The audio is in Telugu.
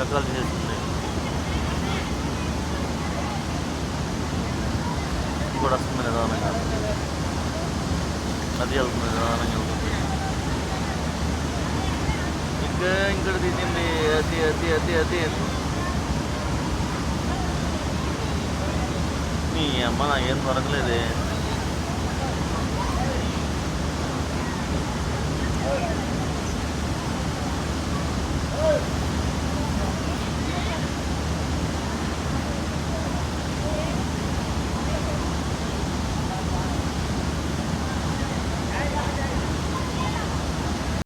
చక్రాలు చేస్తుంది. కూడా వస్తుంది నిదానంగా, నది వెళ్తుంది నిదానంగా వెళ్తుంది. ఇక్కడ తీసింది అతి అతి అతి అతి మీ అమ్మ నాకేం దొరకలేదే.